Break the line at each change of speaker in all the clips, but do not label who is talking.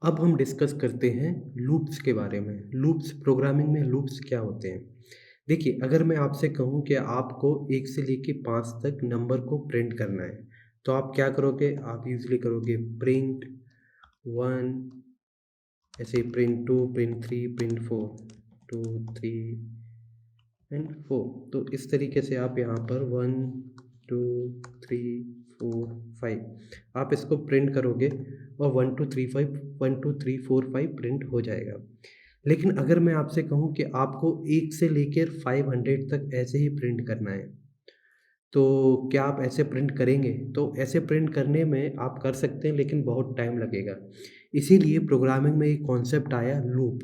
अब हम डिस्कस करते हैं लूप्स के बारे में। लूप्स प्रोग्रामिंग में लूप्स क्या होते हैं? देखिए, अगर मैं आपसे कहूँ कि आपको 1 से लेके 5 तक नंबर को प्रिंट करना है, तो आप क्या करोगे? आप यूज़ुअली करोगे प्रिंट 1, ऐसे प्रिंट 2, प्रिंट 3, प्रिंट 4, 2, 3 एंड 4। तो इस तरीके से आप यहाँ पर 1, 2, 3, 4, 5 आप इसको प्रिंट करोगे और 1, 2, 3, 5 1, 2, 3, 4, 5 प्रिंट हो जाएगा। लेकिन अगर मैं आपसे कहूँ कि आपको 1 से लेकर 500 तक ऐसे ही प्रिंट करना है, तो क्या आप ऐसे प्रिंट करेंगे? तो ऐसे प्रिंट करने में आप कर सकते हैं, लेकिन बहुत टाइम लगेगा। इसीलिए प्रोग्रामिंग में एक कॉन्सेप्ट आया लूप।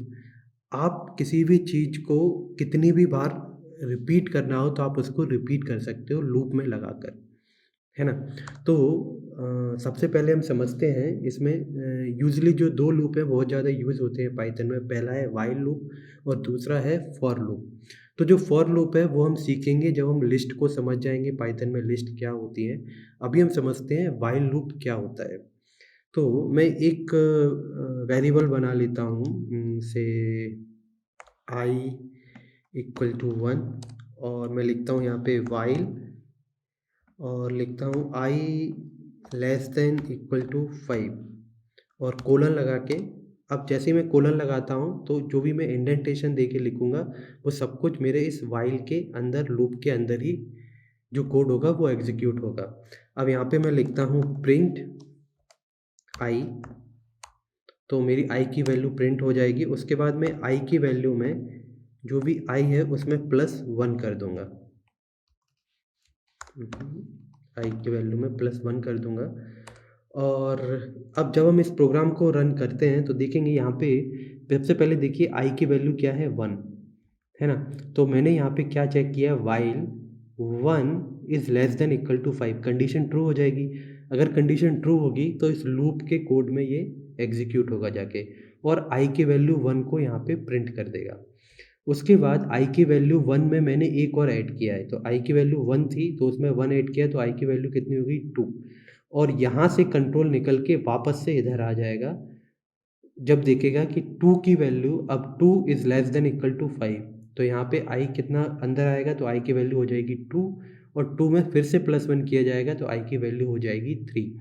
आप किसी भी चीज़ को कितनी भी बार रिपीट करना हो, तो आप उसको रिपीट कर सकते हो लूप में लगाकर, है ना? तो सबसे पहले हम समझते हैं इसमें यूजुअली जो 2 लूप हैं बहुत ज़्यादा यूज़ होते हैं पाइथन में। पहला है व्हाइल लूप और दूसरा है फॉर लूप। तो जो फॉर लूप है वो हम सीखेंगे जब हम लिस्ट को समझ जाएँगे, पाइथन में लिस्ट क्या होती है। अभी हम समझते हैं व्हाइल लूप क्या होता है। तो मैं एक वेरिएबल बना लेता हूँ, से i इक्वल टू 1, और मैं लिखता हूँ यहाँ पे व्हाइल, और लिखता हूँ i less than equal to 5 और कोलन लगा के। अब जैसे ही मैं कोलन लगाता हूँ, तो जो भी मैं इंडेंटेशन दे के लिखूँगा, वो सब कुछ मेरे इस व्हाइल के अंदर, लूप के अंदर ही जो कोड होगा वो एग्जीक्यूट होगा। अब यहाँ पे मैं लिखता हूँ प्रिंट i, तो मेरी i की वैल्यू प्रिंट हो जाएगी। उसके बाद मैं i की वैल्यू में जो भी i है उसमें +1 कर दूँगा। आई की वैल्यू में +1 कर दूँगा। और अब जब हम इस प्रोग्राम को रन करते हैं, तो देखेंगे यहाँ पे सबसे पहले देखिए आई की वैल्यू क्या है? 1, है ना? तो मैंने यहाँ पे क्या चेक किया? While 1 is less than equal to 5, condition true हो जाएगी। अगर कंडीशन ट्रू होगी तो इस लूप के कोड में ये एग्जीक्यूट होगा जाके, और आई की वैल्यू 1 को यहाँ पे प्रिंट कर देगा। उसके बाद i की वैल्यू 1 में मैंने एक और ऐड किया है, तो i की वैल्यू 1 थी, तो उसमें 1 ऐड किया, तो i की वैल्यू कितनी हो गई? 2। और यहाँ से कंट्रोल निकल के वापस से इधर आ जाएगा, जब देखेगा कि 2 की वैल्यू, अब 2 is less than equal to 5, तो यहाँ पे i कितना अंदर आएगा, तो i की वैल्यू हो जाएगी 2, और 2 में फिर से +1 किया जाएगा, तो i की वैल्यू हो जाएगी 3।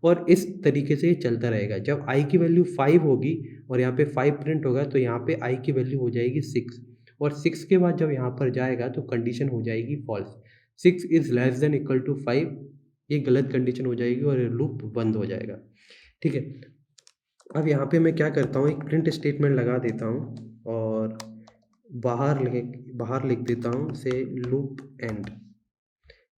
और इस तरीके से ये चलता रहेगा। जब i की वैल्यू 5 होगी और यहाँ पे 5 प्रिंट होगा, तो यहाँ पे i की वैल्यू हो जाएगी 6, और 6 के बाद जब यहाँ पर जाएगा तो कंडीशन हो जाएगी false. 6 is less than equal to 5, ये गलत कंडीशन हो जाएगी और ये लूप बंद हो जाएगा। ठीक है? अब यहाँ पे मैं क्या करता हूँ, एक प्रिंट स्टेटमेंट लगा देता हूँ और बाहर लिख देता हूँ से लूप एंड।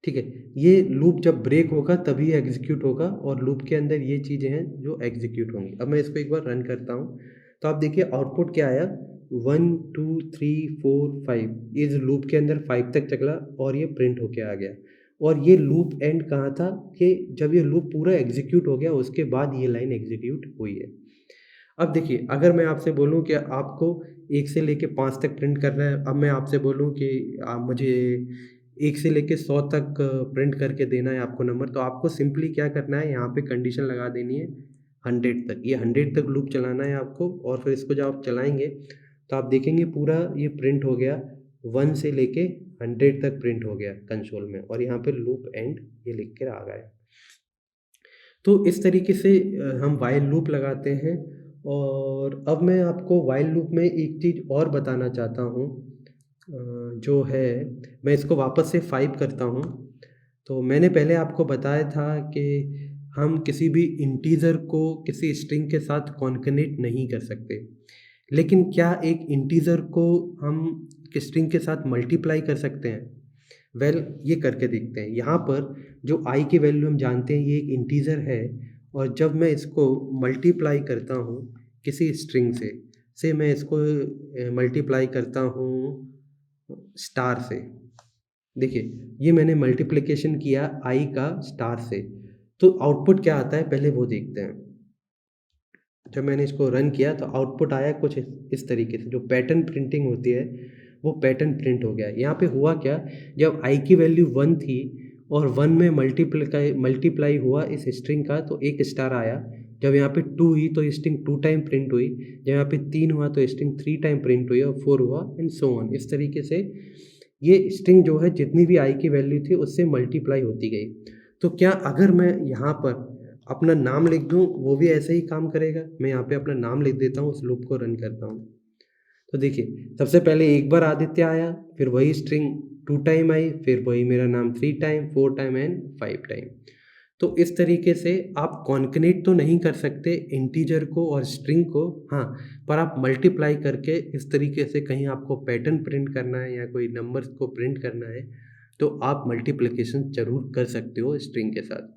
ठीक है? ये लूप जब ब्रेक होगा तभी एग्जीक्यूट होगा, और लूप के अंदर ये चीज़ें हैं जो एग्जीक्यूट होंगी। अब मैं इसको एक बार रन करता हूँ, तो आप देखिए आउटपुट क्या आया? 1, 2, 3, 4, 5, इस लूप के अंदर 5 तक चला और ये प्रिंट होके आ गया। और ये लूप एंड कहाँ था? कि जब ये लूप पूरा एग्जीक्यूट हो गया, उसके बाद ये लाइन एग्जीक्यूट हुई है। अब देखिए, अगर मैं आपसे बोलूँ कि आपको 1 से लेके 5 तक प्रिंट करना है, अब मैं आपसे बोलूँ कि आप मुझे 1 से लेके 100 तक प्रिंट करके देना है आपको नंबर, तो आपको सिंपली क्या करना है, यहाँ पे कंडीशन लगा देनी है 100 तक। ये 100 तक लूप चलाना है आपको, और फिर इसको जब आप चलाएँगे, तो आप देखेंगे पूरा ये प्रिंट हो गया, 1 से लेके 100 तक प्रिंट हो गया कंसोल में, और यहाँ पे लूप एंड ये लिख के आ गया। तो इस तरीके से हम व्हाइल लूप लगाते हैं। और अब मैं आपको व्हाइल लूप में एक चीज़ और बताना चाहता हूँ, जो है, मैं इसको वापस से 5 करता हूँ। तो मैंने पहले आपको बताया था कि हम किसी भी इंटीजर को किसी स्ट्रिंग के साथ कॉन्कैटिनेट नहीं कर सकते। लेकिन क्या एक इंटीजर को हम स्ट्रिंग के साथ मल्टीप्लाई कर सकते हैं? वेल, ये करके देखते हैं। यहाँ पर जो i की वैल्यू हम जानते हैं ये एक इंटीजर है, और जब मैं इसको मल्टीप्लाई करता हूँ किसी स्ट्रिंग से मैं इसको मल्टीप्लाई करता हूँ स्टार से। देखिए, ये मैंने मल्टीप्लिकेशन किया i का स्टार से, तो आउटपुट क्या आता है पहले वो देखते हैं। जब मैंने इसको रन किया तो आउटपुट आया कुछ इस तरीके से, जो पैटर्न प्रिंटिंग होती है वो पैटर्न प्रिंट हो गया। यहाँ पे हुआ क्या, जब i की वैल्यू 1 थी और 1 में मल्टीप्लाई हुआ इस स्ट्रिंग का, तो एक स्टार आया, जब यहाँ पे 2 हुई तो स्ट्रिंग 2 टाइम प्रिंट हुई, जब यहाँ पे 3 हुआ तो स्ट्रिंग 3 टाइम प्रिंट हुई और 4 हुआ एंड सो ऑन। इस तरीके से ये स्ट्रिंग जो है जितनी भी i की वैल्यू थी उससे मल्टीप्लाई होती गई। तो क्या अगर मैं यहाँ पर अपना नाम लिख दूँ वो भी ऐसे ही काम करेगा? मैं यहाँ पे अपना नाम लिख देता हूँ, उस लूप को रन करता हूँ। तो देखिए सबसे पहले एक बार आदित्य आया, फिर वही स्ट्रिंग 2 टाइम आई, फिर वही मेरा नाम 3 टाइम, 4 टाइम एंड 5 टाइम। तो इस तरीके से आप कॉन्कैटनेट तो नहीं कर सकते इंटीजर को और स्ट्रिंग को, हाँ, पर आप मल्टीप्लाई करके इस तरीके से कहीं आपको पैटर्न प्रिंट करना है या कोई नंबर्स को प्रिंट करना है, तो आप मल्टीप्लिकेशन ज़रूर कर सकते हो स्ट्रिंग के साथ।